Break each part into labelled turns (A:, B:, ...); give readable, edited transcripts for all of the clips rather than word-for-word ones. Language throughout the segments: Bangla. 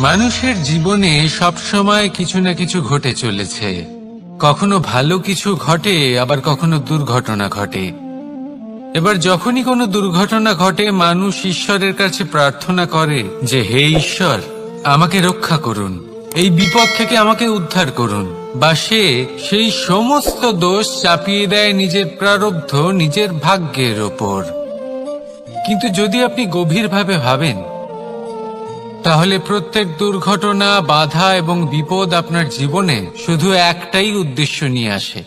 A: মানুষের জীবনে সবসময় কিছু না কিছু ঘটে চলেছে। কখনো ভালো কিছু ঘটে, আবার কখনো দুর্ঘটনা ঘটে। এবার যখনই কোনো দুর্ঘটনা ঘটে, মানুষ ঈশ্বরের কাছে প্রার্থনা করে যে হে ঈশ্বর, আমাকে রক্ষা করুন, এই বিপদ থেকে আমাকে উদ্ধার করুন। বা সে সেই সমস্ত দোষ চাপিয়ে দেয় নিজের প্রারব্ধ, নিজের ভাগ্যের ওপর। কিন্তু যদি আপনি গভীরভাবে ভাবেন, তাহলে প্রত্যেক দুর্ঘটনা, বাধা এবং বিপদ আপনার জীবনে শুধু একটাই উদ্দেশ্য নিয়ে আসে,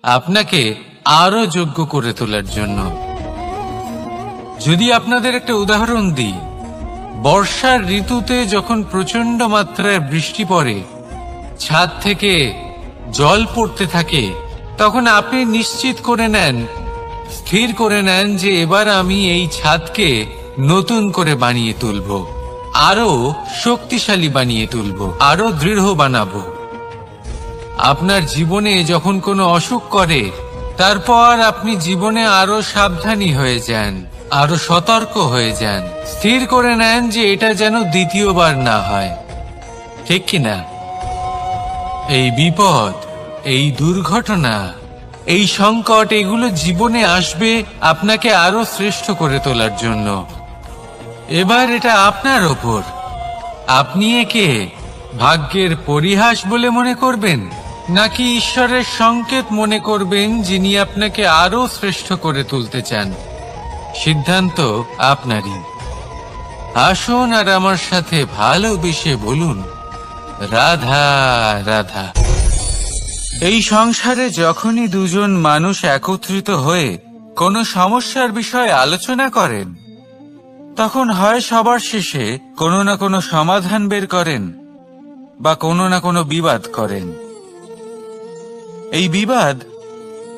A: আপনাকে আরো যোগ্য করে তোলার জন্য। যদি আপনাদের একটা উদাহরণ দিই, বর্ষার ঋতুতে যখন প্রচন্ড মাত্রায় বৃষ্টি পড়ে, ছাদ থেকে জল পড়তে থাকে, তখন আপনি নিশ্চিত করে নেন, স্থির করে নেন যে এবার আমি এই ছাদকে নতুন করে বানিয়ে তুলব, আরো শক্তিশালী বানিয়ে তুলব, আরো দৃঢ় বানাবো। আপনার জীবনে যখন কোনো অসুখ করে, তারপর আপনি জীবনে আরো সাবধানী হয়ে যান, আরো সতর্ক হয়ে যান, স্থির করে নেন যে এটা যেন দ্বিতীয়বার না হয়, ঠিক কিনা? এই বিপদ, এই দুর্ঘটনা, এই সংকট, এগুলো জীবনে আসবে আপনাকে আরো শ্রেষ্ঠ করে তোলার জন্য। এবার এটা আপনার ওপর। আপনি একে ভাগ্যের পরিহাস বলে মনে করবেন, নাকি ঈশ্বরের সংকেত মনে করবেন, যিনি আপনাকে আরো শ্রেষ্ঠ করে তুলতে চান? সিদ্ধান্ত আপনারই। আসুন আর আমার সাথে ভালোবেসে বলুন, রাধা রাধা। এই সংসারে যখনই দুজন মানুষ একত্রিত হয়ে কোনো সমস্যার বিষয়ে আলোচনা করেন, তখন হয় সবার শেষে কোনো না কোনো সমাধান বের করেন, বা কোনো না কোনো বিবাদ করেন। এই বিবাদ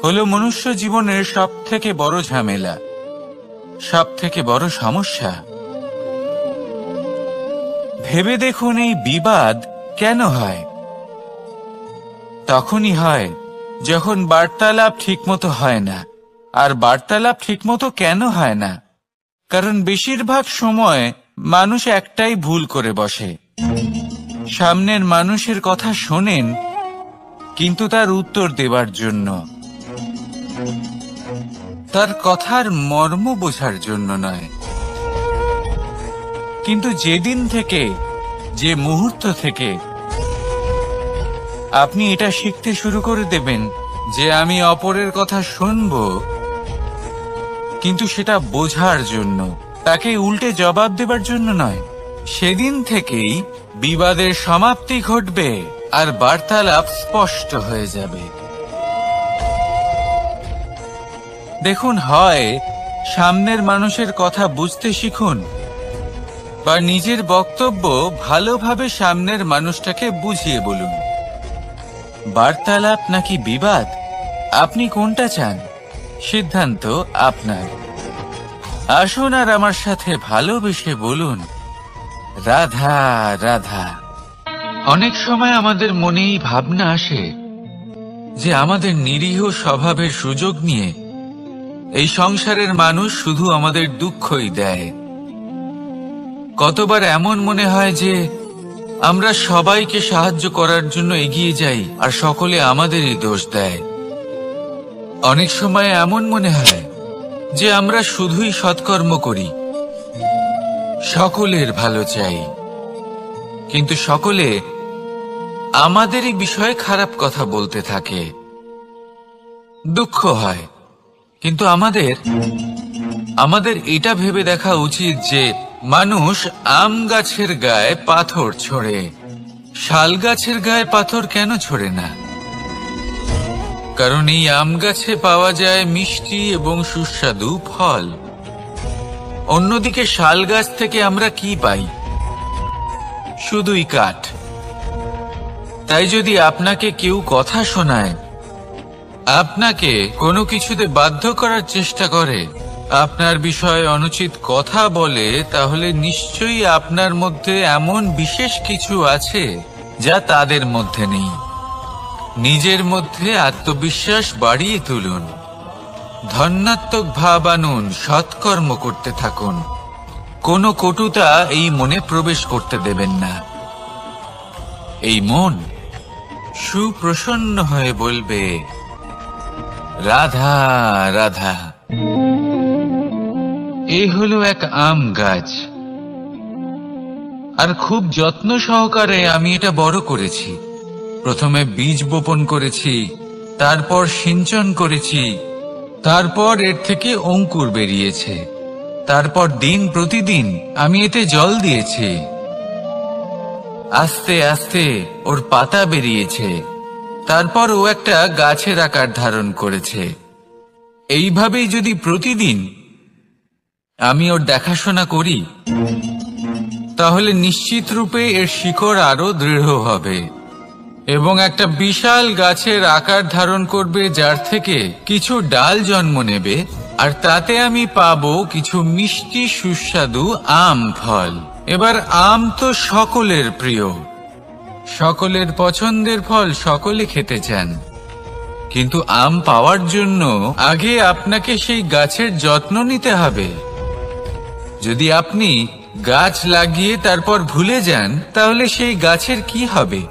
A: হলো মনুষ্য জীবনের সব থেকে বড় ঝামেলা, সব থেকে বড় সমস্যা। ভেবে দেখুন, এই বিবাদ কেন হয়? তখনই হয় যখন বার্তালাপ ঠিকমতো হয় না। আর বার্তালাপ ঠিকমতো কেন হয় না? কারণ বেশিরভাগ সময় মানুষ একটাই ভুল করে বসে। সামনের মানুষের কথা শোনেন, কিন্তু তার উত্তর দেবার জন্য, তার কথার মর্ম বোঝার জন্য নয়। কিন্তু যেদিন থেকে, যে মুহূর্ত থেকে আপনি এটা শিখতে শুরু করে দেবেন যে আমি অপরের কথা শুনব, কিন্তু সেটা বোঝার জন্য, তাকে উল্টে জবাব দেবার জন্য নয়, সেদিন থেকেই বিবাদের সমাপ্তি ঘটবে আর বার্তালাপ স্পষ্ট হয়ে যাবে। দেখুন, হয় সামনের মানুষের কথা বুঝতে শিখুন, বা নিজের বক্তব্য ভালোভাবে সামনের মানুষটাকে বুঝিয়ে বলুন। বার্তালাপ নাকি বিবাদ, আপনি কোনটা চান? সিদ্ধান্ত আপনার। আসুন আর আমার সাথে ভালোবেসে বলুন, রাধা রাধা। অনেক সময় আমাদের মনেই ভাবনা আসে যে আমাদের নিরীহ স্বভাবের সুযোগ নিয়ে এই সংসারের মানুষ শুধু আমাদের দুঃখই দেয়। কতবার এমন মনে হয় যে আমরা সবাইকে সাহায্য করার জন্য এগিয়ে যাই, আর সকলে আমাদেরই দোষ দেয়। অনেক সময় এমন মনে হয় যে আমরা শুধুই সৎকর্ম করি, সকলের ভালো চাই, কিন্তু সকলে আমাদেরই বিষয়ে খারাপ কথা বলতে থাকে। দুঃখ হয়, কিন্তু আমাদের এটা ভেবে দেখা উচিত যে মানুষ আম গাছের গায়ে পাথর ছোড়ে, শাল গাছের গায়ে পাথর কেন ছোড়ে না? কারণ এই আম গাছে পাওয়া যায় মিষ্টি এবং সুস্বাদু ফল। অন্যদিকে শাল গাছ থেকে আমরা কি পাই? শুধুই কাঠ। তাই যদি আপনাকে কেউ কথা শোনায়, আপনাকে কোনো কিছুতে বাধ্য করার চেষ্টা করে, আপনার বিষয়ে অনুচিত কথা বলে, তাহলে নিশ্চয়ই আপনার মধ্যে এমন বিশেষ কিছু আছে যা তাদের মধ্যে নেই। নিজের মধ্যে আত্মবিশ্বাস বাড়িয়ে তুলুন, ধন্যাত্মক ভাব আনুন, সৎকর্ম করতে থাকুন, কোনো কটুতা এই মনে প্রবেশ করতে দেবেন না। এই মন সুপ্রসন্ন হয়ে বলবে, রাধা রাধা। এ হলো এক আম গাছ, আর খুব যত্ন সহকারে আমি এটা বড় করেছি। প্রথমে বীজ বপন করেছি, তারপর সিঞ্চন করেছি, তারপর এর থেকে অঙ্কুর বেরিয়েছে, তারপর দিন প্রতিদিন আমি এতে জল দিয়েছি। আস্তে আস্তে ওর পাতা বেরিয়েছে, তারপর ও একটা গাছের আকার ধারণ করেছে। এইভাবেই যদি প্রতিদিন আমি ওর দেখাশোনা করি, তাহলে নিশ্চিত রূপে এর শিকড় আরো দৃঢ় হবে এবং একটা বিশাল গাছের আকার ধারণ করবে, যার থেকে কিছু ডাল জন্ম নেবে, আর তাতে আমি পাবো কিছু মিষ্টি সুস্বাদু আম ফল। এবার আম তো সকলের প্রিয়, সকলের পছন্দের ফল, সকলে খেতে চান। কিন্তু আম পাওয়ার জন্য আগে আপনাকে সেই গাছের যত্ন নিতে হবে। যদি আপনি গাছ লাগিয়ে তারপর ভুলে যান, তাহলে সেই গাছের কি হবে?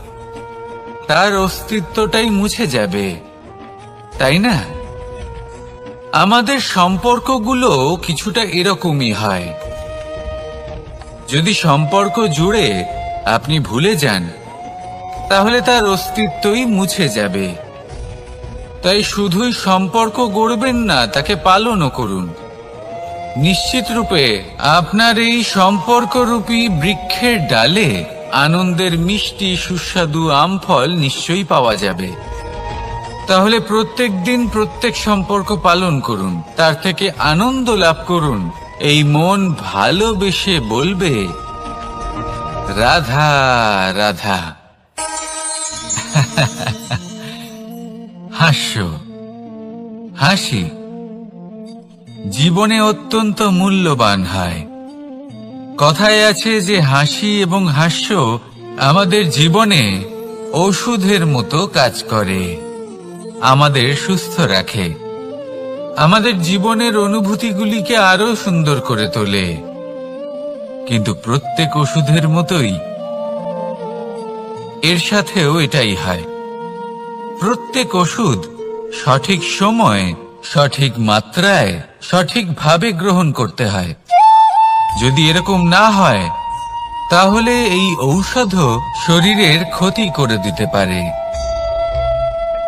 A: তার অস্তিত্বটাই মুছে যাবে, তাই না? আমাদের সম্পর্কগুলো কিছুটা এরকমই হয়। যদি সম্পর্ক জুড়ে আপনি ভুলে যান, তাহলে তার অস্তিত্বই মুছে যাবে। তাই শুধুই সম্পর্ক গড়বেন না, তাকে পালনও করুন। নিশ্চিত রূপে আপনার এই সম্পর্করূপী বৃক্ষের ডালে আনন্দের মিষ্টি সুস্বাদু আম ফল নিশ্চয়ই পাওয়া যাবে। তাহলে প্রত্যেক দিন প্রত্যেক সম্পর্ক পালন করুন, তার থেকে আনন্দ লাভ করুন। এই মন ভালোবেসে বলবে, রাধা রাধা। হাস্য, হাসি জীবনে অত্যন্ত মূল্যবান হয়। কথায় আছে যে হাসি এবং হাস্য আমাদের জীবনে ওষুধের মতো কাজ করে, আমাদের সুস্থ রাখে, আমাদের জীবনের অনুভূতিগুলিকে আরো সুন্দর করে তোলে। কিন্তু প্রত্যেক ওষুধের মতোই এর সাথেও এটাই হয়। প্রত্যেক ওষুধ সঠিক সময়, সঠিক মাত্রায়, সঠিকভাবে গ্রহণ করতে হয়। যদি এরকম না হয়, তাহলে এই ঔষধও শরীরের ক্ষতি করে দিতে পারে।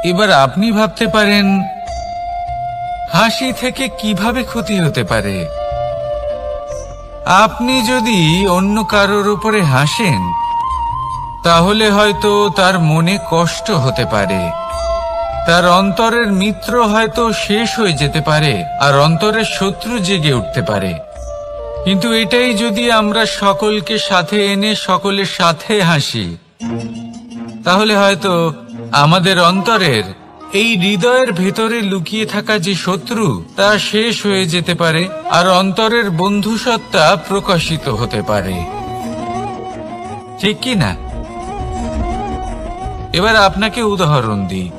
A: এবার আপনি ভাবতে পারেন, হাসি থেকে কিভাবে ক্ষতি হতে পারে? আপনি যদি অন্য কারোর উপরে হাসেন, তাহলে হয়তো তার মনে কষ্ট হতে পারে, তার অন্তরের মিত্র হয়তো শেষ হয়ে যেতে পারে, আর অন্তরের শত্রু জেগে উঠতে পারে। কিন্তু এটাই যদি আমরা সকলকে সাথে এনে সকলের সাথে হাসি, তাহলে হয়তো আমাদের অন্তরের এই হৃদয়ের ভেতরে লুকিয়ে থাকা যে শত্রু, তা শেষ হয়ে যেতে পারে, আর অন্তরের বন্ধুসত্তা প্রকাশিত হতে পারে। ঠিক কি না? এবার আপনাকে উদাহরণ দিই।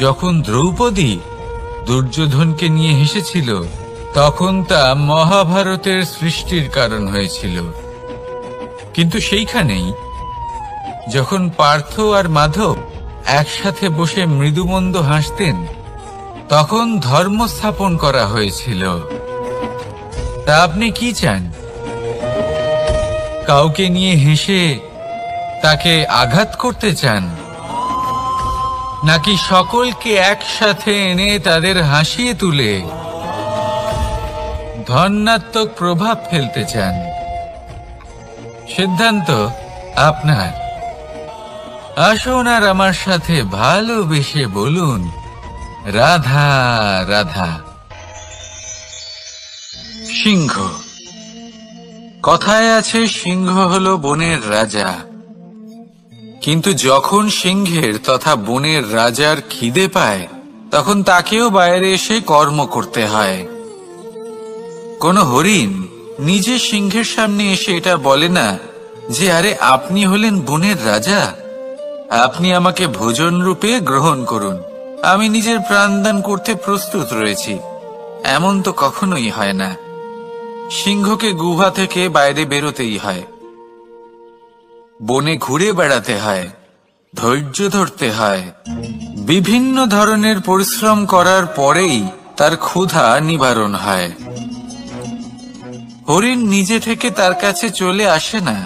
A: যখন দ্রৌপদী দুর্যোধনকে নিয়ে হেসেছিল, তখন তা মহাভারতের সৃষ্টির কারণ হয়েছিল। কিন্তু সেইখানেই যখন পার্থ আর মাধব একসাথে বসে মৃদুমন্দ হাসতেন, তখন ধর্ম স্থাপন করা হয়েছিল। তা আপনি কি চান? কাউকে নিয়ে হেসে তাকে আঘাত করতে চান, নাকি সকলকে একসাথে এনে তাদের হাসিয়ে তুলে ধনাত্মক প্রভাব ফেলতে চান? সিদ্ধান্ত আপনার। আসুন আর আমার সাথে ভালোবেসে বলুন, রাধা রাধা। সিংহ। কথায় আছে সিংহ হলো বনের রাজা। কিন্তু যখন সিংহের তথা বনের রাজার খিদে পায়, তখন তাকেও বাইরে এসে কর্ম করতে হয়। কোন হরিণ নিজে সিংহের সামনে এসে এটা বলে না যে, আরে আপনি হলেন বনের রাজা, আপনি আমাকে ভোজন রূপে গ্রহণ করুন, আমি নিজের প্রাণদান করতে প্রস্তুত রয়েছি। এমন তো কখনোই হয় না। সিংহকে গুহা থেকে বাইরে বেরোতেই হয়, বনে ঘুরে বেড়াতে হয়, ধৈর্য ধরতে হয়, বিভিন্ন ধরনের পরিশ্রম করার পরেই তার ক্ষুধা নিবারণ হয়। হরিণ নিজে থেকে তার কাছে চলে আসে না।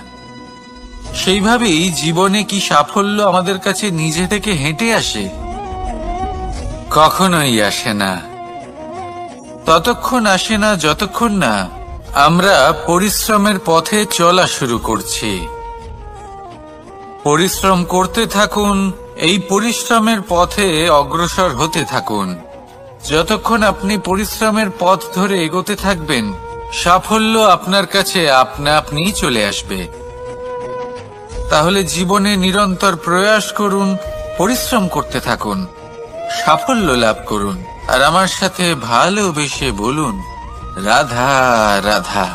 A: সেইভাবেই জীবনে কি সাফল্য আমাদের কাছে নিজে থেকে হেঁটে আসে? কখনোই আসে না। ততক্ষণ আসে না যতক্ষণ না আমরা পরিশ্রমের পথে চলা শুরু করছি। পরিশ্রম করতে থাকুন, এই পরিশ্রমের পথে অগ্রসর হতে থাকুন। যতক্ষণ আপনি পরিশ্রমের পথ ধরে এগোতে থাকবেন, সাফল্য আপনার কাছে আপনা আপনিই চলে আসবে। তাহলে জীবনে নিরন্তর প্রয়াস করুন, পরিশ্রম করতে থাকুন, সাফল্য লাভ করুন, আর আমার সাথে ভালোবেসে বলুন, রাধা রাধা।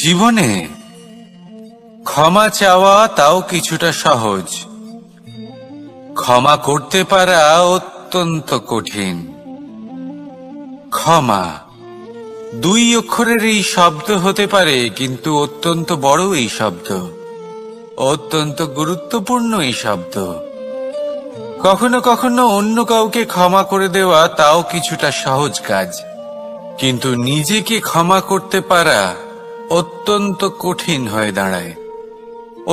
A: জীবনে ক্ষমা চাওয়া তাও কিছুটা সহজ, ক্ষমা করতে পারা অত্যন্ত কঠিন। ক্ষমা 2 অক্ষরের এই শব্দ হতে পারে, কিন্তু অত্যন্ত বড় এই শব্দ, অত্যন্ত গুরুত্বপূর্ণ এই শব্দ। কখনো কখনো অন্য কাউকে ক্ষমা করে দেওয়া তাও কিছুটা সহজ কাজ, কিন্তু নিজেকে ক্ষমা করতে পারা অত্যন্ত কঠিন হয়ে দাঁড়ায়।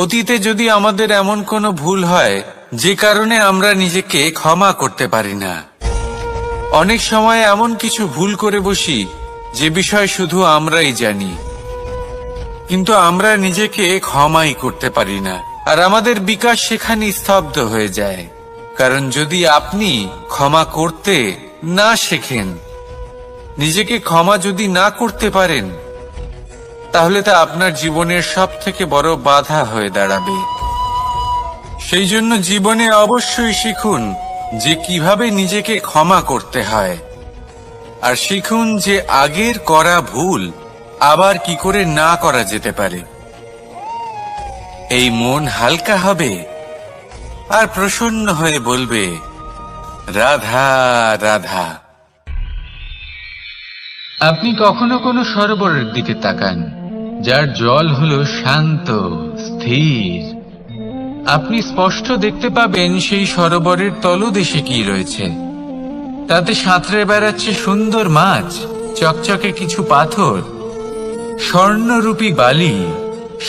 A: অতীতে যদি আমাদের এমন কোনো ভুল হয় যে কারণে আমরা নিজেকে ক্ষমা করতে পারি না, অনেক সময় এমন কিছু ভুল করে বসি যে বিষয় শুধু আমরাই জানি, কিন্তু আমরা নিজেকে ক্ষমাই করতে পারি না, আর আমাদের বিকাশ সেখানে স্তব্ধ হয়ে যায়। কারণ যদি আপনি ক্ষমা করতে না শেখেন, নিজেকে ক্ষমা যদি না করতে পারেন, তাহলে তা আপনার জীবনের সবথেকে বড় বাধা হয়ে দাঁড়াবে। সেই জন্য জীবনে অবশ্যই শিখুন যে কিভাবে নিজেকে ক্ষমা করতে হয়, আর শিখুন যে আগের করা ভুল আবার কি করে না করা যেতে পারে। এই মন হালকা হবে আর প্রসন্ন হয়ে বলবে, রাধা রাধা। আপনি কখনো কোনো সরোবরের দিকে তাকান, যার জল হলো শান্ত, স্থির। আপনি স্পষ্ট দেখতে পাবেন সেই সরোবরের তলদেশে কি রয়েছে। তাতে সাঁতরে বেড়াচ্ছে সুন্দর মাছ, চকচকে কিছু পাথর, স্বর্ণরূপী বালি,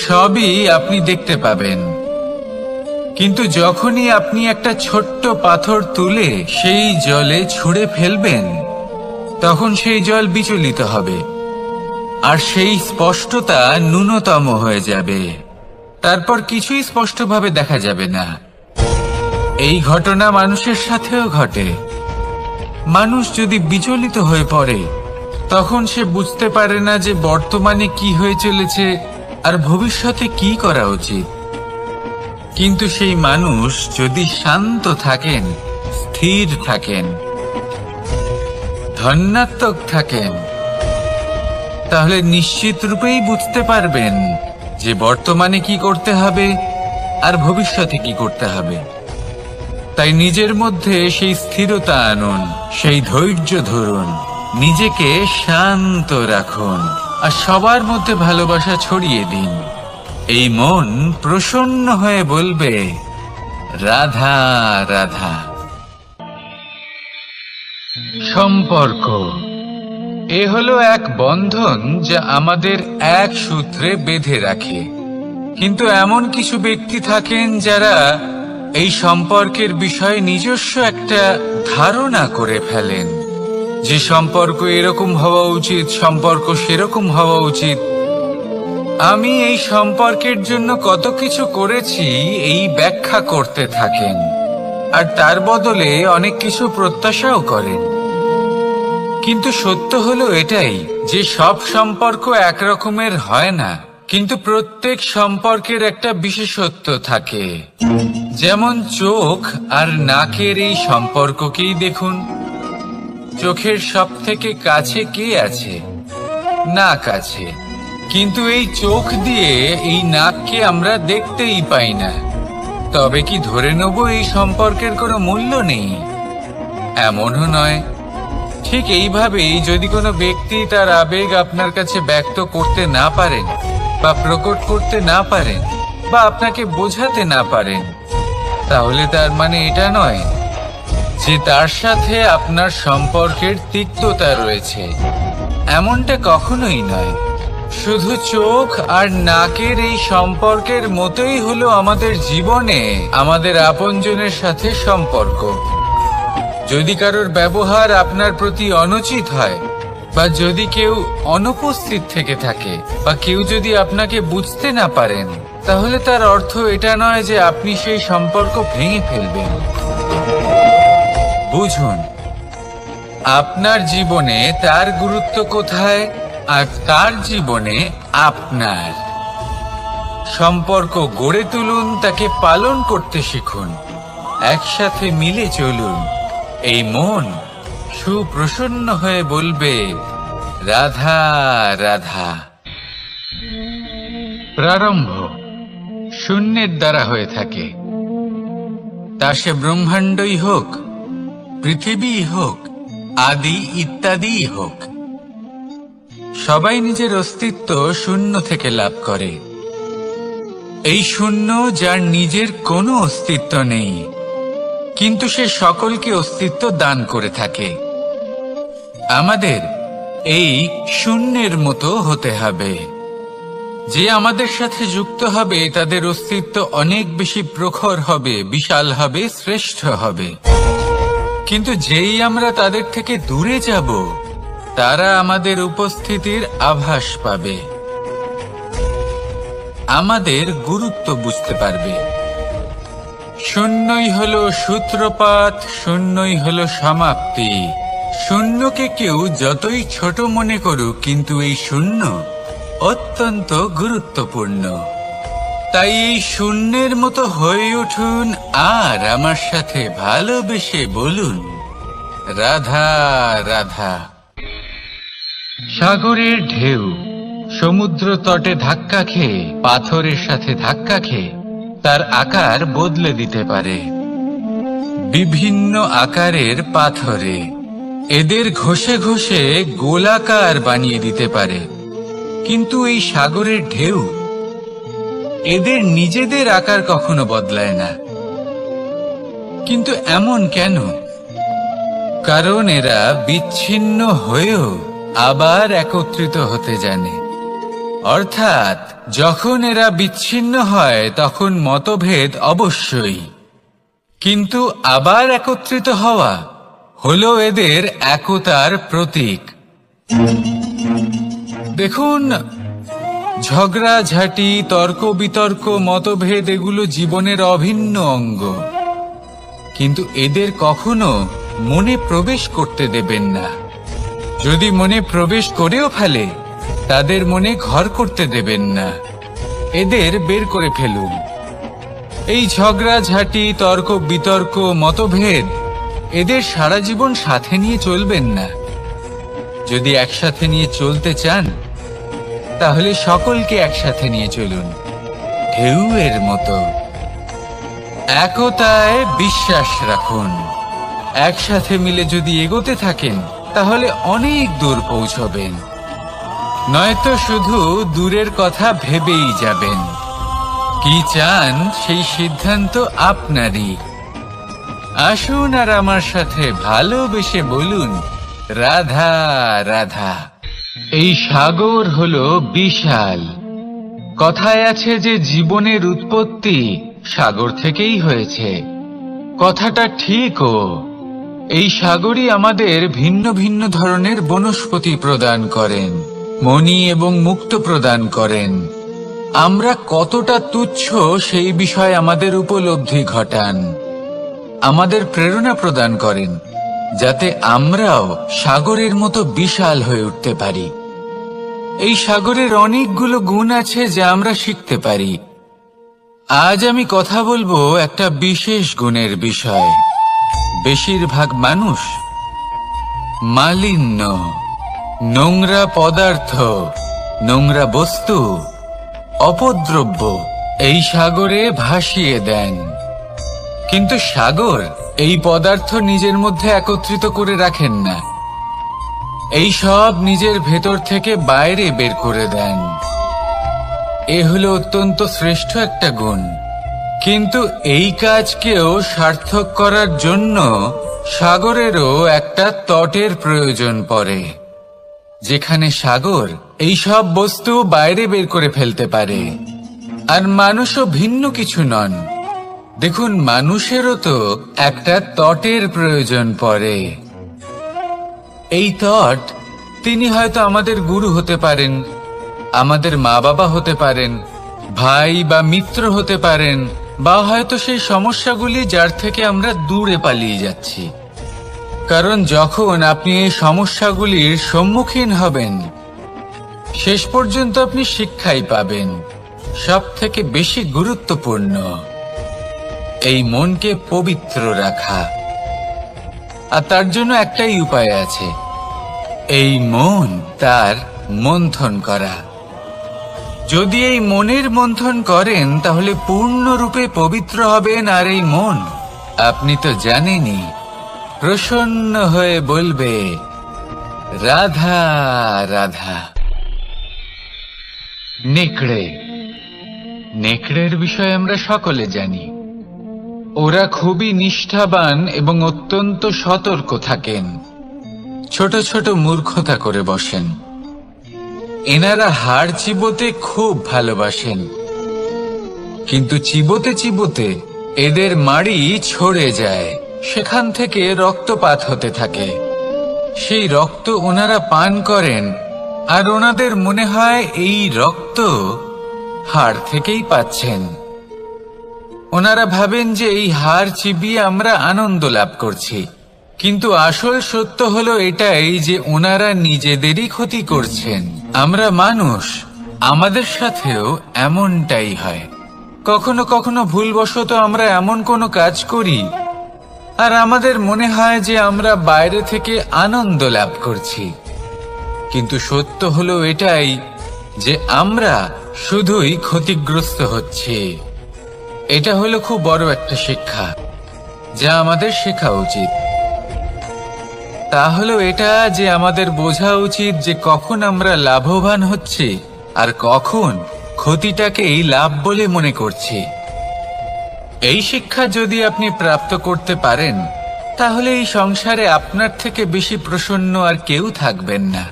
A: সবই আপনি দেখতে পাবেন। কিন্তু যখনই আপনি একটা ছোট্ট পাথর তুলে সেই জলে ছুঁড়ে ফেলবেন, তখন সেই জল বিচলিত হবে, আর সেই স্পষ্টতা ন্যূনতম হয়ে যাবে। তারপর কিছুই স্পষ্টভাবে দেখা যাবে না। এই ঘটনা মানুষের সাথেও ঘটে। মানুষ যদি বিচলিত হয়ে পড়ে, তখন সে বুঝতে পারে না যে বর্তমানে কি হয়ে চলেছে আর ভবিষ্যতে কি করা উচিত। কিন্তু সেই মানুষ যদি শান্ত থাকেন, স্থির থাকেন, ধন্যাত্মক থাকেন, তাহলে নিশ্চিত রূপেই বুঝতে পারবেন যে বর্তমানে কি করতে হবে আর ভবিষ্যতে কি করতে হবে। তাই নিজের মধ্যে সেই স্থিরতা আনুন, সেই ধৈর্য ধরুন, নিজেকে শান্ত রাখুন, আর সবার মধ্যে ভালোবাসা ছড়িয়ে দিন। এই মন প্রসন্ন হয়ে বলবে, রাধা রাধা। সম্পর্ক এ হলো এক বন্ধন যা আমাদের এক সূত্রে বেঁধে রাখে। কিন্তু এমন কিছু ব্যক্তি থাকেন যারা এই সম্পর্কের বিষয়ে নিজস্ব একটা ধারণা করে ফেলেন, যে সম্পর্ক এরকম হওয়া উচিত, সম্পর্ক সেরকম হওয়া উচিত। আমি এই সম্পর্কের জন্য কত কিছু করেছি এই ব্যাখ্যা করতে থাকেন, আর তার বদলে অনেক কিছু প্রত্যাশাও করেন। কিন্তু সত্য হলো এটাই যে সব সম্পর্ক একরকমের হয় না, কিন্তু প্রত্যেক সম্পর্কের একটা বিশেষত্ব থাকে। যেমন চোখ আর নাকের এই সম্পর্ককেই দেখুন। চোখের সব থেকে কাছে কে আছে? নাক আছে, কিন্তু এই চোখ দিয়ে এই নাককে আমরা দেখতেই পাই না। তবে কি ধরে নেব এই সম্পর্কের কোনো মূল্য নেই? এমনও নয়। ঠিক এইভাবেই যদি কোনো ব্যক্তি তার আবেগ আপনার কাছে ব্যক্ত করতে না পারেন বা প্রকট করতে না পারেন বা আপনাকে বোঝাতে না পারেন, তাহলে তার মানে এটা নয় যে তার সাথে আপনার সম্পর্কের তিক্ততা রয়েছে। এমনটা কখনোই নয়। শুধু চোখ আর নাকের এই সম্পর্কের মতোই হলো আমাদের জীবনে আমাদের আপনজনের সাথে সম্পর্ক। যদি কারোর ব্যবহার আপনার প্রতি অনুচিত হয় বা যদি কেউ অনুপস্থিত থেকে থাকে বা কেউ যদি আপনাকে বুঝতে না পারেন, তাহলে তার অর্থ এটা নয় যে আপনি সেই সম্পর্ক ভেঙে ফেলবেন। বুঝুন, আপনার জীবনে তার গুরুত্ব কোথায় আর তার জীবনে আপনার। সম্পর্ক গড়ে তুলুন, তাকে পালন করতে শিখুন, একসাথে মিলে চলুন। এই মন সুপ্রসন্ন হয়ে বলবে, রাধা রাধা। প্রারম্ভ শূন্যের দ্বারা হয়ে থাকে, তা সে ব্রহ্মাণ্ডই হোক, পৃথিবী হোক, আদি ইত্যাদি হোক। সবাই নিজের অস্তিত্ব শূন্য থেকে লাভ করে। এই শূন্য যার নিজের কোনো অস্তিত্ব নেই, কিন্তু সে সকলকে অস্তিত্ব দান করে থাকে। আমাদের এই শূন্যের মতো হতে হবে। যে আমাদের সাথে যুক্ত হবে তাদের অস্তিত্ব অনেক বেশি প্রখর হবে, বিশাল হবে, শ্রেষ্ঠ হবে। কিন্তু যেই আমরা তাদের থেকে দূরে যাব, তারা আমাদের উপস্থিতির আভাস পাবে, আমাদের গুরুত্ব বুঝতে পারবে। শূন্যই হলো সূত্রপাত, শূন্যই হলো সমাপ্তি। শূন্যকে কেউ যতই ছোট মনে করুক, কিন্তু এই শূন্য অত্যন্ত গুরুত্বপূর্ণ। তাই এই শূন্যের মতো হয়ে উঠুন আর আমার সাথে ভালোবেসে বলুন, রাধা রাধা। সাগরের ঢেউ সমুদ্র তটে ধাক্কা খেয়ে, পাথরের সাথে ধাক্কা খেয়ে তার আকার বদলে দিতে পারে। বিভিন্ন আকারের পাথরে এদের ঘষে ঘষে গোলাকার বানিয়ে দিতে পারে। কিন্তু এই সাগরের ঢেউ এদের নিজেদের আকার কখনো বদলায় না। কিন্তু এমন কেন? কারণ এরা বিচ্ছিন্ন হয়েও আবার একত্রিত হতে জানে। অর্থাৎ যখন এরা বিচ্ছিন্ন হয় তখন মতভেদ অবশ্যই, কিন্তু আবার একত্রিত হওয়া হলো এদের একতার প্রতীক। দেখুন, ঝগড়াঝাঁটি, তর্ক বিতর্ক, মতভেদ এগুলো জীবনের অভিন্ন অঙ্গ, কিন্তু এদের কখনো মনে প্রবেশ করতে দেবেন না। যদি মনে প্রবেশ করেও ফেলে, তাদের মনে ঘর করতে দেবেন না, এদের বের করে ফেলুন। এই ঝগড়াঝাঁটি, তর্ক বিতর্ক, মতভেদ এদের সারা জীবন সাথে নিয়ে চলবেন না। যদি একসাথে নিয়ে চলতে চান, তাহলে সকলকে একসাথে নিয়ে চলুন, ঢেউয়ের মতো। একতায় বিশ্বাস রাখুন। একসাথে মিলে যদি এগোতে থাকেন, তাহলে অনেক দূর পৌঁছবেন। নয়তো শুধু দূরের কথা ভেবেই যাবেন। কি চান সেই সিদ্ধান্ত আপনারই। আসুন আর আমার সাথে ভালোবেসে বলুন, রাধা রাধা। এই সাগর হলো বিশাল। কথায় আছে যে জীবনের উৎপত্তি সাগর থেকেই হয়েছে। কথাটা ঠিকও। এই সাগরই আমাদের ভিন্ন ভিন্ন ধরনের বনস্পতি প্রদান করেন, মণি এবং মুক্ত প্রদান করেন। আমরা কতটা তুচ্ছ সেই বিষয়ে আমাদের উপলব্ধি ঘটান, আমাদের প্রেরণা প্রদান করেন, যাতে আমরাও সাগরের মতো বিশাল হয়ে উঠতে পারি। এই সাগরের অনেকগুলো গুণ আছে যা আমরা শিখতে পারি। আজ আমি কথা বলবো একটা বিশেষ গুণের বিষয়। বেশিরভাগ মানুষ মালিন্য, নোংরা পদার্থ, নোংরা বস্তু, অপদ্রব্য এই সাগরে ভাসিয়ে দেন। কিন্তু সাগর এই পদার্থ নিজের মধ্যে একত্রিত করে রাখেন না, এই সব নিজের ভেতর থেকে বাইরে বের করে দেন। এ হলো অত্যন্ত শ্রেষ্ঠ একটা গুণ। কিন্তু এই কাজকেও সার্থক করার জন্য সাগরেরও একটা তটের প্রয়োজন পড়ে, যেখানে সাগর এই সব বস্তু বাইরে বের করে ফেলতে পারে। আর মানুষও ভিন্ন কিছু নন। দেখুন, মানুষেরও তো একটা তটের প্রয়োজন পড়ে। এই তট, তিনি হয়তো আমাদের গুরু হতে পারেন, আমাদের মা বাবা হতে পারেন, ভাই বা মিত্র হতে পারেন, বা হয়তো সেই সমস্যাগুলি যার থেকে আমরা দূরে পালিয়ে যাচ্ছি। কারণ যখন আপনি এই সমস্যাগুলির সম্মুখীন হবেন, শেষ পর্যন্ত আপনি শিক্ষাই পাবেন। সব থেকে বেশি গুরুত্বপূর্ণ এই মনকে পবিত্র রাখা। আর তার জন্য একটাই উপায় আছে, এই মন তার মন্থন করা। যদি এই মনের মন্থন করেন তাহলে পূর্ণরূপে পবিত্র হবেন। আর এই মন, আপনি তো জানেনই, প্রসন্ন হয়ে বলবে রাধা রাধা। নেকড়ে, নেকড়ের বিষয়ে আমরা সকলে জানি। ওরা খুবই নিষ্ঠাবান এবং অত্যন্ত সতর্ক থাকেন। ছোট ছোট মূর্খতা করে বসেন। এনারা হাড় চিবোতে খুব ভালোবাসেন, কিন্তু চিবোতে চিবোতে এদের মাড়ি ছড়ে যায়, সেখান থেকে রক্তপাত হতে থাকে। সেই রক্ত ওনারা পান করেন, আর ওনাদের মনে হয় এই রক্ত হাড় থেকেই পাচ্ছেন। ওনারা ভাবেন যে এই হাড় চিবিয়ে আমরা আনন্দ লাভ করছি, কিন্তু আসল সত্য হলো এটাই যে ওনারা নিজেদেরই ক্ষতি করছেন। আমরা মানুষ, আমাদের সাথেও এমনটাই হয়। কখনো কখনো ভুলবশত আমরা এমন কোনো কাজ করি, আর আমাদের মনে হয় যে আমরা বাইরে থেকে আনন্দ লাভ করছি, কিন্তু সত্য হলো এটাই যে আমরা শুধুই ক্ষতিগ্রস্ত হচ্ছি। এটা হলো খুব বড় একটা শিক্ষা, যা আমাদের শেখা উচিত। তা হলো এটা যে আমাদের বোঝা উচিত যে কখন আমরা লাভবান হচ্ছি আর কখন ক্ষতিটাকেই লাভ বলে মনে করছি। এই শিক্ষা যদি আপনি প্রাপ্ত করতে পারেন, তাহলে এই সংসারে আপনার থেকে বেশি প্রসন্ন আর কেউ থাকবেন না।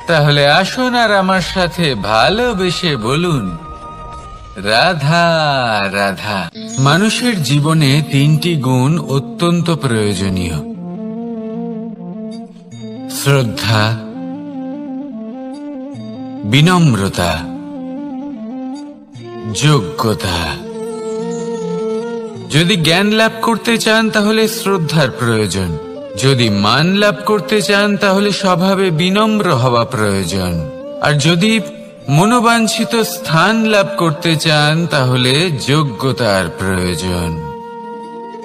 A: তাহলে আসুন আর আমার সাথে ভালোবেসে বলুন রাধা রাধা। মানুষের জীবনে তিনটি গুণ অত্যন্ত প্রয়োজনীয়: শ্রদ্ধা, বিনম্রতা, যোগ্যতা। যদি জ্ঞান লাভ করতে চান তাহলে শ্রদ্ধার প্রয়োজন, যদি মান লাভ করতে চান তাহলে স্বভাবে বিনম্র হওয়া প্রয়োজন, আর যদি মনোবাঞ্ছিত স্থান লাভ করতে চান তাহলে যোগ্যতার প্রয়োজন।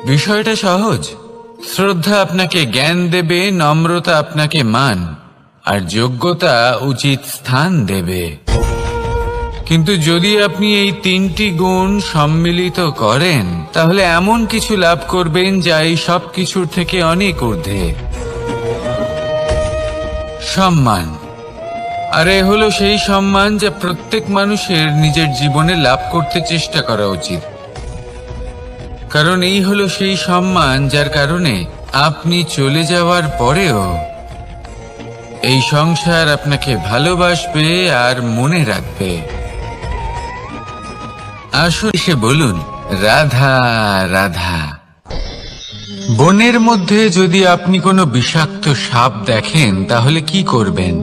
A: বিষয়টা সহজ। শ্রদ্ধা আপনাকে জ্ঞান দেবে, নম্রতা আপনাকে মান, আর যোগ্যতা উচিত স্থান দেবে। কিন্তু যদি আপনি এই তিনটি গুণ সম্মিলিত করেন, তাহলে এমন কিছু লাভ করবেন যা এই সব কিছুর থেকে অনেক ঊর্ধ্বে: সম্মান। আর এ হলো সেই সম্মান যা প্রত্যেক মানুষের নিজের জীবনে লাভ করতে চেষ্টা করা উচিত। কারণ এই হলো সেই সম্মান যার কারণে আপনি চলে যাওয়ার পরেও এই সংসার আপনাকে ভালোবাসবে আর মনে রাখবে। আসুন এসে বলুন রাধা রাধা। বনের মধ্যে যদি আপনি কোনো বিষাক্ত সাপ দেখেন তাহলে কি করবেন?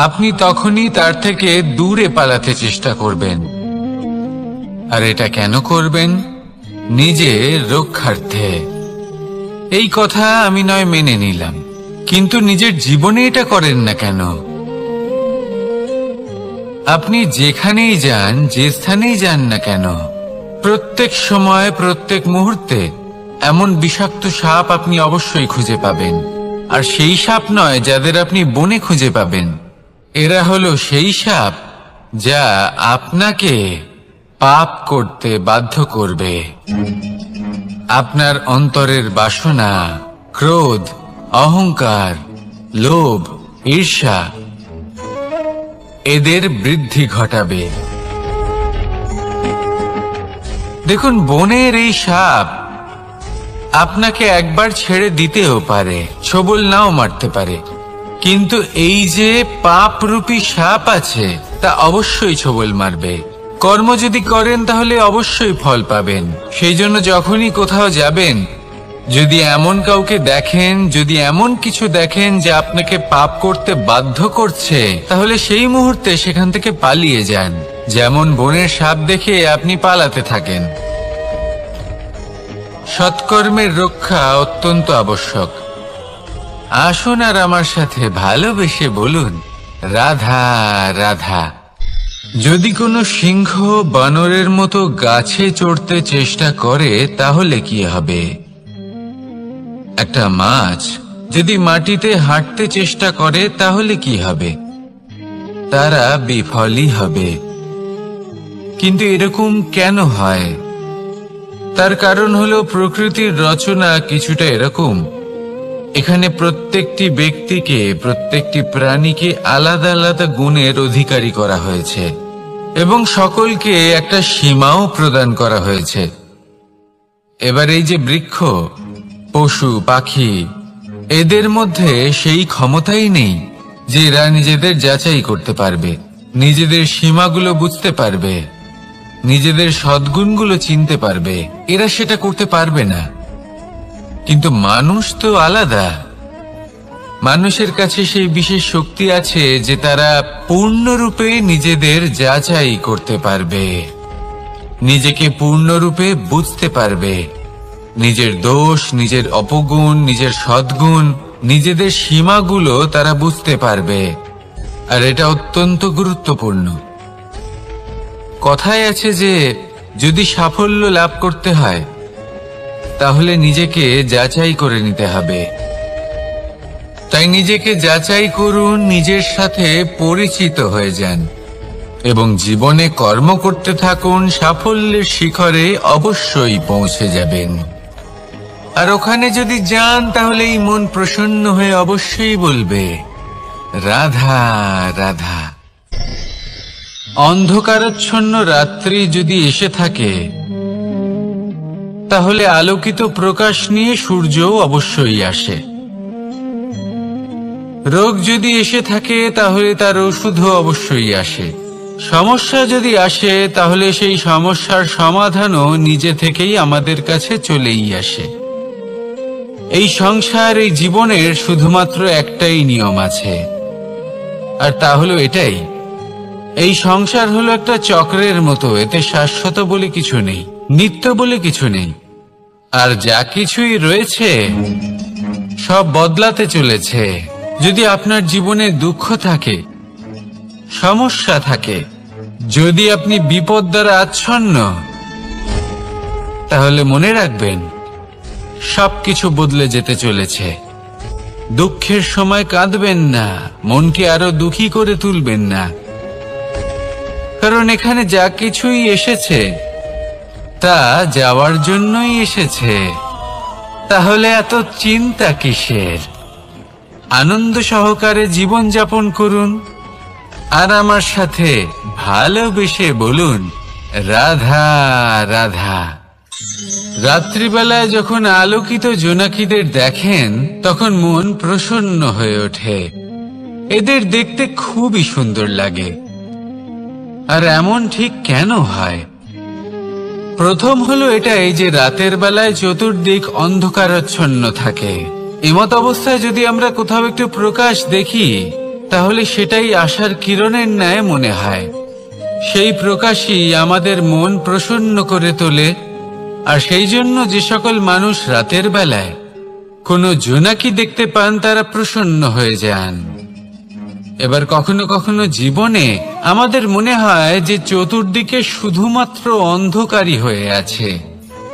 A: আপনি তখনই তার থেকে দূরে পালাতে চেষ্টা করবেন। আর এটা কেন করবেন? নিজের রক্ষার্থে। এই কথা আমি নয় মেনে নিলাম, কিন্তু নিজের জীবনে এটা করেন না কেন? আপনি যেখানেই যান, যে স্থানেই যান না কেন, প্রত্যেক সময় প্রত্যেক মুহূর্তে এমন বিষাক্ত সাপ আপনি অবশ্যই খুঁজে পাবেন। আর সেই সাপ নয় যাদের আপনি বনে খুঁজে পাবেন, এরা হলো সেই সাপ যা আপনাকে পাপ করতে বাধ্য করবে। আপনার অন্তরের বাসনা, ক্রোধ, অহংকার লোভ, ঈর্ষা এদের বৃদ্ধি ঘটাবে। দেখুন, বনের এই সাপ আপনাকে একবার ছেড়ে দিতেও পারে, ছোবল নাও মারতে পারে, কিন্তু এই যে পাপরূপী সাপ আছে তা অবশ্যই ছোবল মারবে। কর্ম যদি করেন তাহলে অবশ্যই ফল পাবেন। সেই জন্য যখনই কোথাও যাবেন, যদি এমন কাউকে দেখেন, যদি এমন কিছু দেখেন যে আপনাকে পাপ করতে বাধ্য করছে, তাহলে সেই মুহূর্তে সেখান থেকে পালিয়ে যান। যেমন বনের সাপ দেখে আপনি পালাতে থাকেন। সৎকর্মের রক্ষা অত্যন্ত আবশ্যক। আসুন আর আমার সাথে ভালোবেসে বলুন, রাধা রাধা। যদি কোনো সিংহ বানরের মতো গাছে চড়তে চেষ্টা করে তাহলে কি হবে? একটা মাছ যদি মাটিতে হাঁটতে চেষ্টা করে তাহলে কি হবে? তারা বিফলই হবে। কিন্তু এরকম কেন হয়? তার কারণ হলো প্রকৃতির রচনা কিছুটা এরকম। এখানে প্রত্যেকটি ব্যক্তিকে, প্রত্যেকটি প্রাণীকে আলাদা আলাদা গুণের অধিকারী করা হয়েছে এবং সকলকে একটা সীমাও প্রদান করা হয়েছে। এবার এই যে বৃক্ষ, পশু, পাখি, এদের মধ্যে সেই ক্ষমতাই নেই যে এরা নিজেদের যাচাই করতে পারবে, নিজেদের সীমাগুলো বুঝতে পারবে, নিজেদের সদ্গুণগুলো চিনতে পারবে। এরা সেটা করতে পারবে না। কিন্তু মানুষ তো আলাদা। মানুষের কাছে সেই বিশেষ শক্তি আছে যে তারা পূর্ণরূপে নিজেদের যাচাই করতে পারবে, নিজেকে পূর্ণরূপে বুঝতে পারবে, নিজের দোষ, নিজের অপগুণ, নিজের সদ্গুণ, নিজেদের সীমাগুলো তারা বুঝতে পারবে। আর এটা অত্যন্ত গুরুত্বপূর্ণ। কথায় আছে যে যদি সাফল্য লাভ করতে হয় তাহলে নিজেকে যাচাই করে নিতে হবে। তাই নিজেকে যাচাই করুন, নিজের সাথে পরিচিত হয়ে যান এবং জীবনে কর্ম করতে থাকুন। সাফল্যের শিখরে অবশ্যই পৌঁছে যাবেন। আর ওখানে যদি যান তাহলে এই মন প্রসন্ন হয়ে অবশ্যই বলবে, রাধা রাধা। অন্ধকারাচ্ছন্ন রাত্রি যদি এসে থাকে তাহলে আলোকিত প্রকাশ নিয়ে সূর্যও অবশ্যই আসে। রোগ যদি এসে থাকে তাহলে তার ওষুধও অবশ্যই আসে। সমস্যা যদি আসে তাহলে সেই সমস্যার সমাধানও নিজে থেকেই আমাদের কাছে চলেই আসে। এই সংসার, এই জীবনের শুধুমাত্র একটাই নিয়ম আছে, আর তা হলো এটাই, এই সংসার হলো একটা চক্রের মতো। এতে শাশ্বত বলে কিছু নেই, নিত্য বলে কিছু নেই। আর যা কিছুই রয়েছে সব বদলাতে চলেছে। যদি আপনার জীবনে দুঃখ থাকে, সমস্যা থাকে, যদি আপনি বিপদ দ্বারা আচ্ছন্ন, তাহলে মনে রাখবেন সবকিছু বদলে যেতে চলেছে। দুঃখের সময় কাঁদবেন না, মনকে আরো দুঃখী করে তুলবেন না, কারণ এখানে যা কিছুই এসেছে তা যাওয়ার জন্যই এসেছে। তাহলে এত চিন্তা কিসের? আনন্দ সহকারে জীবন যাপন করুন আর আমার সাথে ভালোবেসে বলুন, রাধা রাধা। রাত্রিবেলায় যখন আলোকিত জোনাকিদের দেখেন তখন মন প্রসন্ন হয়ে ওঠে। এদের দেখতে খুবই সুন্দর লাগে। আর এমন ঠিক কেন হয়? প্রথম হলো এটাই যে রাতের বেলায় চতুর্দিক অন্ধকারাচ্ছন্ন থাকে। এমত অবস্থায় যদি আমরা কোথাও একটু প্রকাশ দেখি তাহলে সেটাই আশার কিরণের ন্যায় মনে হয়। সেই প্রকাশই আমাদের মন প্রসন্ন করে তোলে। আর সেই জন্য যে সকল মানুষ রাতের বেলায় কোনো জোনাকি দেখতে পান তারা প্রসন্ন হয়ে যান। এবার কখনো কখনো জীবনে আমাদের মনে হয় যে চতুর্দিকে শুধুমাত্র অন্ধকারই হয়ে আছে।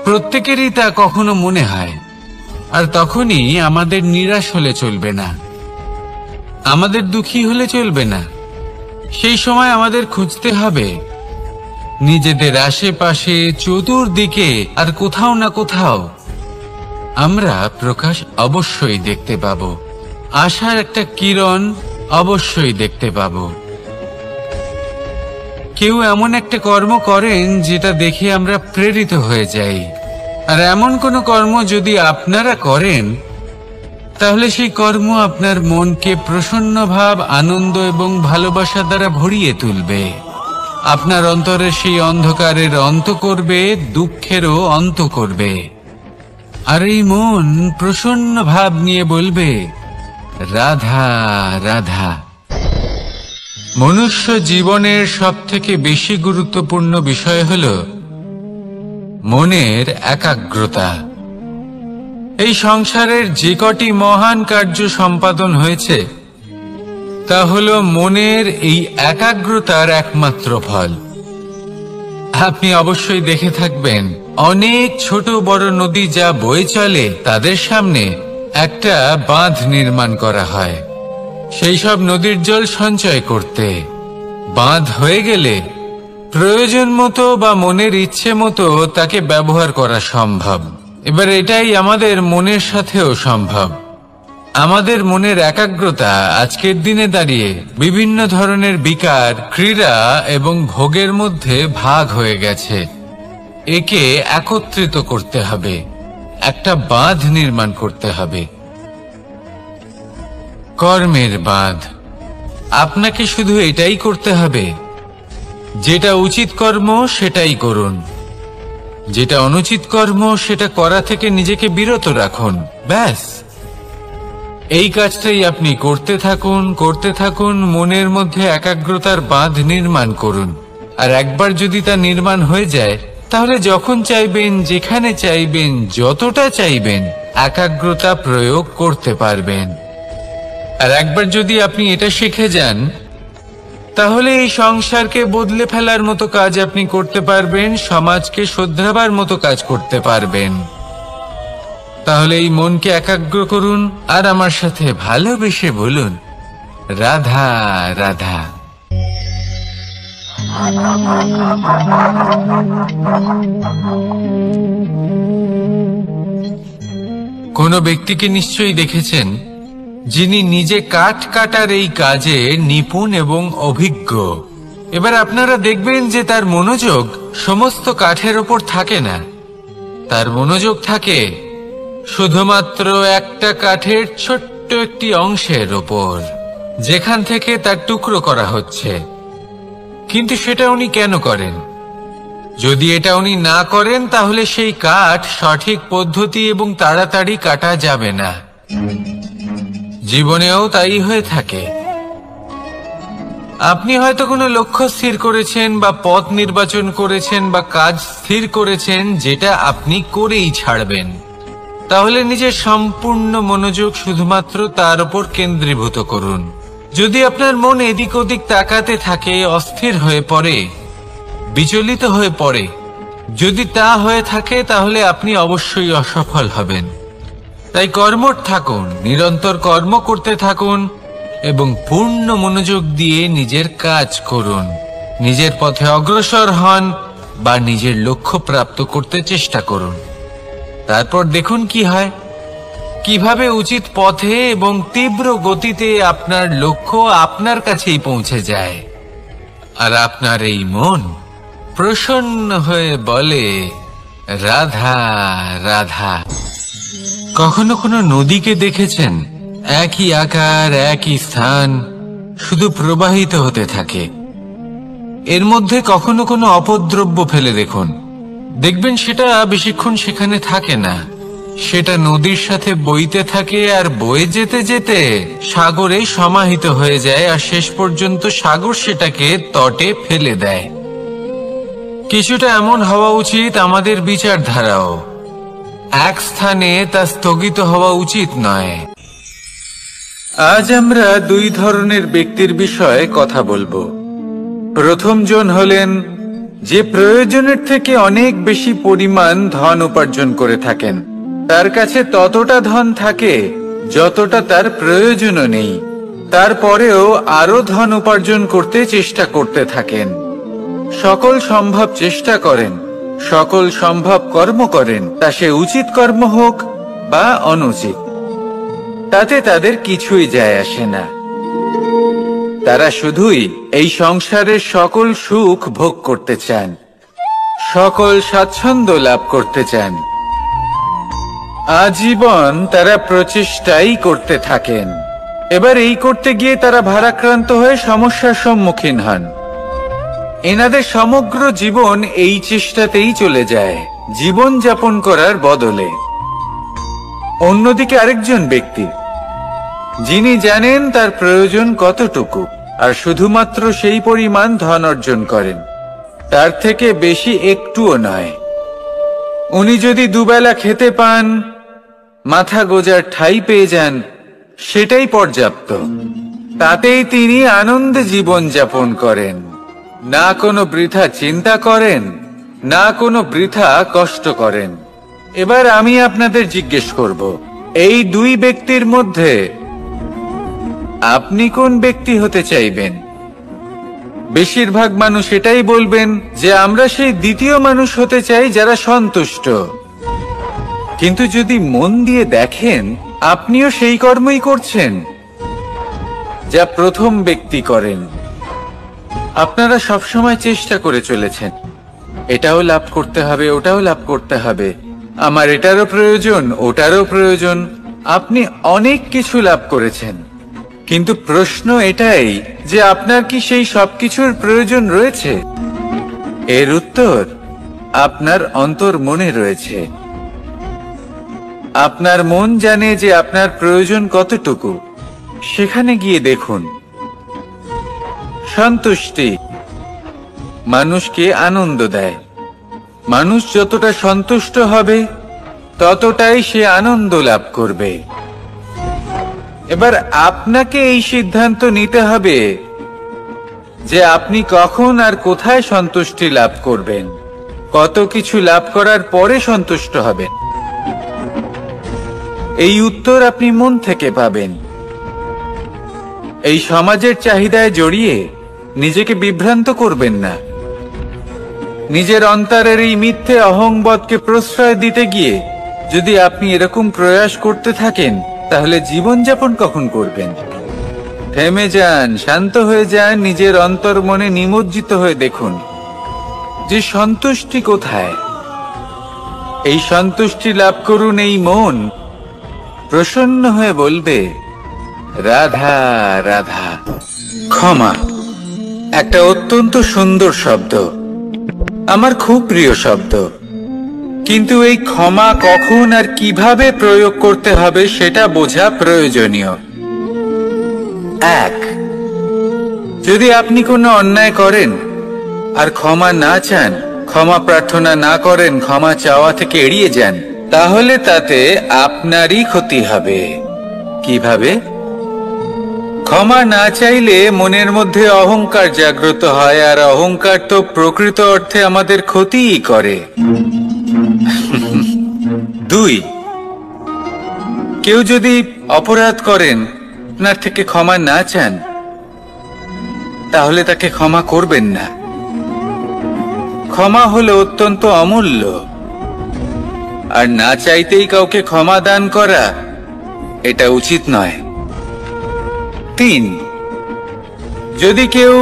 A: প্রত্যেকেরই তা কখনো মনে হয়। আর তখনই আমাদের নিরাশ হলে চলবে না, আমাদের দুঃখী হলে চলবে না। সেই সময় আমাদের খুঁজতে হবে নিজেদের আশেপাশে, চতুর্দিকে আর কোথাও না কোথাও আমরা প্রকাশ অবশ্যই দেখতে পাব। আশার একটা কিরণ অবশ্যই দেখতে পাবো। কেউ এমন একটা কর্ম করেন যেটা দেখে আমরা প্রেরিত হয়ে যাই, আর এমন কোনো কর্ম যদি আপনারা করেন তাহলে সেই কর্ম আপনার মনকে প্রসন্ন ভাব, আনন্দ এবং ভালোবাসা দ্বারা ভরিয়ে তুলবে। আপনার অন্তরে সেই অন্ধকারের অন্ত করবে, দুঃখেরও অন্ত করবে। আর এই মন প্রসন্ন ভাব নিয়ে বলবে, রাধা রাধা। মনুষ্য জীবনের সবথেকে বেশি গুরুত্বপূর্ণ বিষয় হল মনের একাগ্রতা। এই সংসারের যে কটি মহান কার্য সম্পাদন হয়েছে তা হল মনের এই একাগ্রতার একমাত্র ফল। আপনি অবশ্যই দেখে থাকবেন, অনেক ছোট বড় নদী যা বয়ে চলে তাদের সামনে একটা বাঁধ নির্মাণ করা হয় সেই সব নদীর জল সঞ্চয় করতে। বাঁধ হয়ে গেলে প্রয়োজন মতো বা মনের ইচ্ছে মতো তাকে ব্যবহার করা সম্ভব। এবার এটাই আমাদের মনের সাথেও সম্ভব। আমাদের মনের একাগ্রতা আজকের দিনে দাঁড়িয়ে বিভিন্ন ধরনের বিকার, ক্রীড়া এবং ভোগের মধ্যে ভাগ হয়ে গেছে। একে একত্রিত করতে হবে, একটা বাঁধ নির্মাণ করতে হবে, কর্মের বাঁধ। আপনাকে শুধু এটাই করতে হবে, যেটা উচিত কর্ম সেটাই করুন, যেটা অনুচিত কর্ম সেটা করা থেকে নিজেকে বিরত রাখুন। ব্যাস, এই কাজটাই আপনি করতে থাকুন, মনের মধ্যে একাগ্রতার বাঁধ নির্মাণ করুন। আর একবার যদি তা নির্মাণ হয়ে যায় তাহলে যখন চাইবেন, যেখানে চাইবেন, যতটা চাইবেন একাগ্রতা প্রয়োগ করতে পারবেন। আর একবার যদি আপনি এটা শিখে যান তাহলে এই সংসারকে বদলে ফেলার মতো কাজ আপনি করতে পারবেন, সমাজকে শোধরাবার মতো কাজ করতে পারবেন। তাহলে এই মনকে একাগ্র করুন আর আমার সাথে ভালোবেসে বলুন, রাধা রাধা। কোন ব্যক্তিকে নিশ্চয়ই দেখেছেন যিনি নিজে কাঠ কাটার এই কাজে নিপুণ এবং অভিজ্ঞ। এবার আপনারা দেখবেন যে তার মনোযোগ সমস্ত কাঠের ওপর থাকে না, তার মনোযোগ থাকে শুধুমাত্র একটা কাঠের ছোট্ট একটি অংশের ওপর, যেখান থেকে তার টুকরো করা হচ্ছে। কিন্তু সেটা উনি কেন করেন? যদি এটা উনি না করেন তাহলে সেই কাঠ সঠিক পদ্ধতি এবং তাড়াতাড়ি কাটা যাবে না। জীবনেও তাই হয়ে থাকে। আপনি হয়তো কোনো লক্ষ্য স্থির করেছেন বা পথ নির্বাচন করেছেন বা কাজ স্থির করেছেন যেটা আপনি করেই ছাড়বেন। তাহলে নিজের সম্পূর্ণ মনোযোগ শুধুমাত্র তার উপর কেন্দ্রীভূত করুন। যদি আপনার মন এদিক ওদিক তাকাতে থাকে, অস্থির হয়ে পড়ে, বিচলিত হয়ে পড়ে, যদি তা হয়ে থাকে তাহলে আপনি অবশ্যই অসফল হবেন। তাই কর্মঠ থাকুন, নিরন্তর কর্ম করতে থাকুন এবং পূর্ণ মনোযোগ দিয়ে নিজের কাজ করুন। নিজের পথে অগ্রসর হন বা নিজের লক্ষ্য প্রাপ্ত করতে চেষ্টা করুন। তারপর দেখুন কি হয়, কিভাবে উচিত পথে এবং তীব্র গতিতে আপনার লক্ষ্য আপনার কাছেই পৌঁছে যায়। আর আপনার এই মন প্রসন্ন হয়ে বলে, রাধা রাধা। কখনো কোনো নদীকে দেখেছেন? একই আকার, একই স্থান, শুধু প্রবাহিত হতে থাকে। এর মধ্যে কখনো কোনো অপদ্রব্য ফেলে দেখুন, দেখবেন সেটা বেশিক্ষণ সেখানে থাকে না। সেটা নদীর সাথে বইতে থাকে আর বয়ে যেতে যেতে সাগরে সমাহিত হয়ে যায়, আর শেষ পর্যন্ত সাগর সেটাকে তটে ফেলে দেয়। কিছুটা এমন হওয়া উচিত আমাদের বিচারধারাও। এক স্থানে তা স্থগিত হওয়া উচিত নয়। আজ আমরা দুই ধরনের ব্যক্তির বিষয়ে কথা বলবো। প্রথম জন হলেন যে প্রয়োজনের থেকে অনেক বেশি পরিমাণ ধন উপার্জন করে থাকেন। তার কাছে ততটা ধন থাকে যতটা তার প্রয়োজনও নেই, তারপরেও আরো ধন উপার্জন করতে চেষ্টা করতে থাকেন। সকল সম্ভব চেষ্টা করেন, সকল সম্ভব কর্ম করেন, তা সে উচিত কর্ম হোক বা অনুচিত। তাতে তাদের কিছুই যায় আসে না। তারা শুধুই এই সংসারের সকল সুখ ভোগ করতে চান, সকল স্বাচ্ছন্দ্য লাভ করতে চান। আজীবন তারা প্রচেষ্টাই করতে থাকেন। এবার এই করতে গিয়ে তারা ভারাক্রান্ত হয়ে সমস্যার সম্মুখীন হন। এনাদের সমগ্র জীবন এই চেষ্টাতেই চলে যায়, জীবন যাপন করার বদলে। অন্যদিকে আরেকজন ব্যক্তি, যিনি জানেন তার প্রয়োজন কতটুকু, আর শুধুমাত্র সেই পরিমাণ ধন অর্জন করেন, তার থেকে বেশি একটুও নয়। উনি যদি দুবেলা খেতে পান, মাথা গোজার ঠাঁই পেয়ে যান, সেটাই পর্যাপ্ত। তাতেই তিনি আনন্দে জীবন যাপন করেন, না কোনো বৃথা চিন্তা করেন, না কোনো বৃথা কষ্ট করেন। এবার আমি আপনাদের জিজ্ঞেস করব, এই দুই ব্যক্তির মধ্যে আপনি কোন ব্যক্তি হতে চাইবেন? বেশিরভাগ মানুষ এটাই বলবেন যে আমরা সেই দ্বিতীয় মানুষ হতে চাই যারা সন্তুষ্ট। কিন্তু যদি মন দিয়ে দেখেন, আপনিও সেই কর্মই করছেন যা প্রথম ব্যক্তি করেন। আপনারা সবসময় চেষ্টা করে চলেছেন, এটাও লাভ করতে হবে, ওটাও লাভ করতে হবে, আমার এটারও প্রয়োজন, ওটারও প্রয়োজন। আপনি অনেক কিছু লাভ করেছেন, কিন্তু প্রশ্ন এটাই যে আপনার কি সেই সবকিছুর প্রয়োজন রয়েছে? এর উত্তর আপনার অন্তর মনে রয়েছে। আপনার মন জানে যে আপনার প্রয়োজন কতটুকু। সেখানে গিয়ে দেখুন। সন্তুষ্টি মানুষকে আনন্দ দেয়। মানুষ যতটা সন্তুষ্ট হবে, ততটাই সে আনন্দ লাভ করবে। এবার আপনাকে এই সিদ্ধান্ত নিতে হবে যে আপনি কখন আর কোথায় সন্তুষ্টি লাভ করবেন, কত কিছু লাভ করার পরে সন্তুষ্ট হবেন। এই উত্তর আপনি মন থেকে পাবেন। এই সমাজের চাহিদায় জড়িয়ে নিজেকে বিভ্রান্ত করবেন না। নিজের অন্তরের এই মিথ্যে অহংবোধকে প্রশ্রয় দিতে গিয়ে যদি আপনি এরকম প্রয়াস করতে থাকেন, তাহলে জীবনযাপন কখন করবেন? থেমে যান, শান্ত হয়ে যান, নিজের অন্তর মনে নিমজ্জিত হয়ে দেখুন যে সন্তুষ্টি কোথায়। এই সন্তুষ্টি লাভ করুন। এই মন প্রসন্ন হয়ে বলবে, রাধা রাধা। ক্ষমা একটা অত্যন্ত সুন্দর শব্দ, আমার খুব প্রিয় শব্দ। কিন্তু এই ক্ষমা কখন আর কিভাবে প্রয়োগ করতে হবে সেটা বোঝা প্রয়োজনীয়। এক, যদি আপনি কোনো অন্যায় করেন আর ক্ষমা না চান, ক্ষমা প্রার্থনা না করেন, ক্ষমা চাওয়া থেকে এড়িয়ে যান, তাহলে তাতে আপনারই ক্ষতি হবে। কিভাবে? ক্ষমা না চাইলে মনের মধ্যে অহংকার জাগ্রত হয়, আর অহংকার তো প্রকৃত অর্থে আমাদের ক্ষতিই করে। দুই, কেউ যদি অপরাধ করেন, আপনার থেকে ক্ষমা না চান, তাহলে তাকে ক্ষমা করবেন না। ক্ষমা হলো অত্যন্ত অমূল্য, আর না চাইতেই কাউকে ক্ষমা দান করা এটা উচিত নয়। তিন, যদি কেউ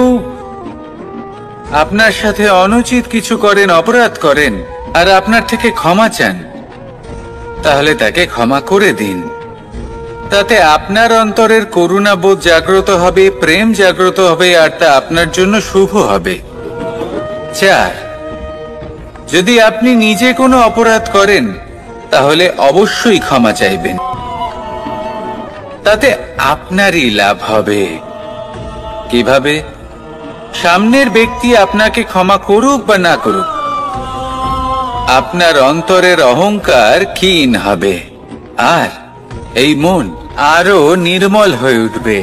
A: আপনার সাথে অনুচিত কিছু করেন, অপরাধ করেন, আর আপনার থেকে ক্ষমা চান, তাহলে তাকে ক্ষমা করে দিন। তাতে আপনার অন্তরের করুণাবোধ জাগ্রত হবে, প্রেম জাগ্রত হবে, আর তা আপনার জন্য শুভ হবে। চার, যদি আপনি নিজে কোনো অপরাধ করেন, তাহলে অবশ্যই ক্ষমা চাইবেন। তাতে আপনারই লাভ হবে। কিভাবে? সামনের ব্যক্তি আপনাকে ক্ষমা করুক বা না করুক, আপনার অন্তরের অহংকার ক্ষীণ হবে, আর এই মন আরো নির্মল হয়ে উঠবে।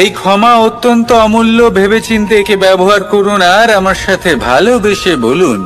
A: এই ক্ষমা অত্যন্ত অমূল্য। ভেবেচিন্তে একে ব্যবহার করুন, আর আমার সাথে ভালোবেসে বলুন,